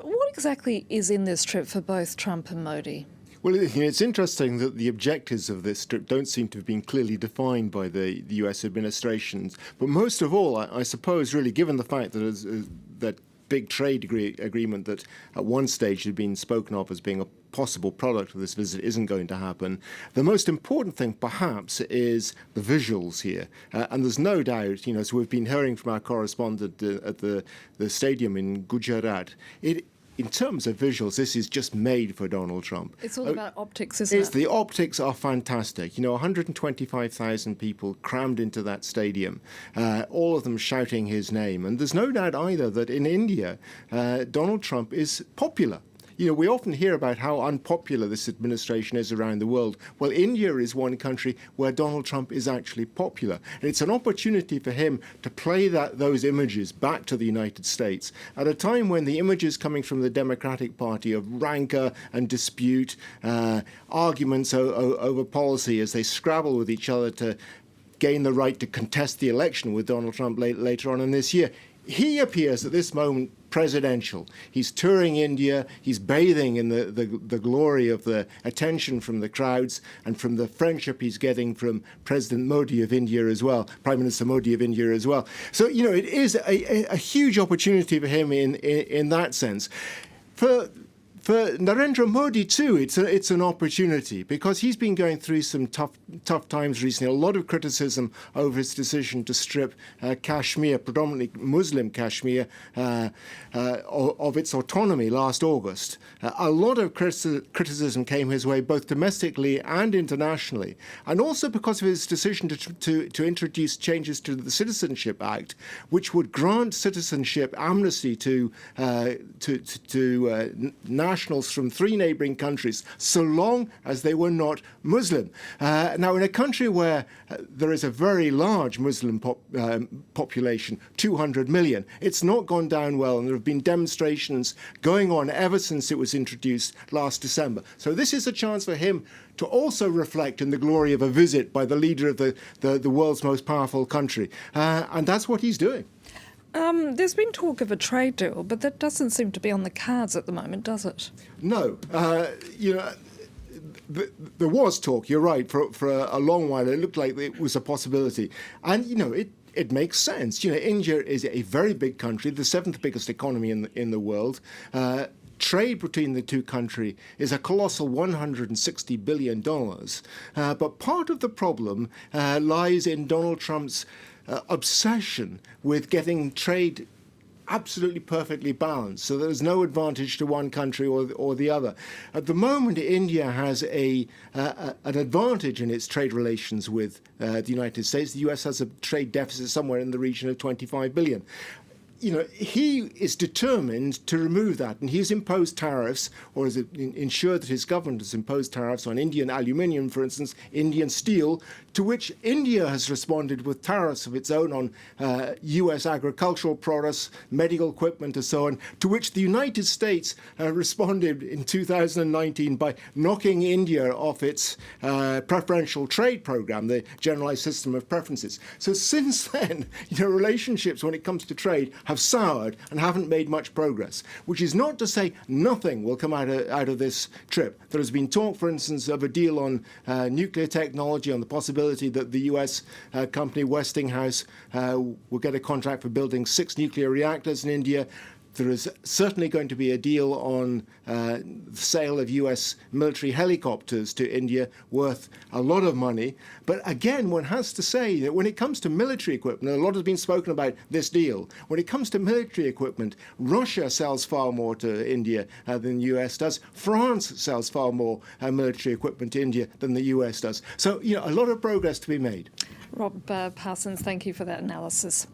What exactly is in this trip for both Trump and Modi? Well, it's interesting that the objectives of this trip don't seem to have been clearly defined by the US administrations. But most of all, I suppose, really, given the fact that that big trade agreement that at one stage had been spoken of as being a possible product of this visit isn't going to happen. The most important thing, perhaps, is the visuals here. And there's no doubt, as we've been hearing from our correspondent at the stadium in Gujarat, in terms of visuals, this is just made for Donald Trump. It's all about optics, isn't it? The optics are fantastic. 125,000 people crammed into that stadium, all of them shouting his name. And there's no doubt either that in India, Donald Trump is popular. We often hear about how unpopular this administration is around the world. Well, India is one country where Donald Trump is actually popular. And it's an opportunity for him to play those images back to the United States at a time when the images coming from the Democratic Party of rancor and dispute, arguments over policy as they scrabble with each other to gain the right to contest the election with Donald Trump later on in this year. He appears at this moment presidential. He's touring India. He's bathing in the glory of the attention from the crowds and from the friendship he's getting from President Modi of India as well, Prime Minister Modi of India as well. So, it is a huge opportunity for him in that sense. For Narendra Modi, too, it's an opportunity because he's been going through some tough times recently. A lot of criticism over his decision to strip Kashmir, predominantly Muslim Kashmir, of its autonomy last August. A lot of criticism came his way, both domestically and internationally, and also because of his decision to introduce changes to the Citizenship Act, which would grant citizenship amnesty to nationals from 3 neighbouring countries, so long as they were not Muslim. Now, in a country where there is a very large Muslim population, 200 million, it's not gone down well, and there have been demonstrations going on ever since it was introduced last December. So this is a chance for him to also reflect in the glory of a visit by the leader of the world's most powerful country. And that's what he's doing. There's been talk of a trade deal, but that doesn't seem to be on the cards at the moment, does it? No. There was talk, you're right, for a long while. It looked like it was a possibility. And, it makes sense. India is a very big country, the 7th biggest economy in the world. Trade between the two countries is a colossal $160 billion. But part of the problem lies in Donald Trump's obsession with getting trade absolutely perfectly balanced, so there's no advantage to one country or the other. At the moment, India has an advantage in its trade relations with the United States. The US has a trade deficit somewhere in the region of 25 billion. He is determined to remove that, and he's imposed tariffs, or has ensured that his government has imposed tariffs on Indian aluminium, for instance, Indian steel, to which India has responded with tariffs of its own on US agricultural products, medical equipment, and so on, to which the United States responded in 2019 by knocking India off its preferential trade program, the Generalized System of Preferences. So since then, relationships when it comes to trade have soured and haven't made much progress, which is not to say nothing will come out of this trip. There has been talk, for instance, of a deal on nuclear technology, on the possibility that the US company Westinghouse will get a contract for building 6 nuclear reactors in India. There is certainly going to be a deal on the sale of US military helicopters to India worth a lot of money. But again, one has to say that when it comes to military equipment, and a lot has been spoken about this deal, when it comes to military equipment, Russia sells far more to India than the US does. France sells far more military equipment to India than the US does. So, a lot of progress to be made. Rob Parsons, thank you for that analysis.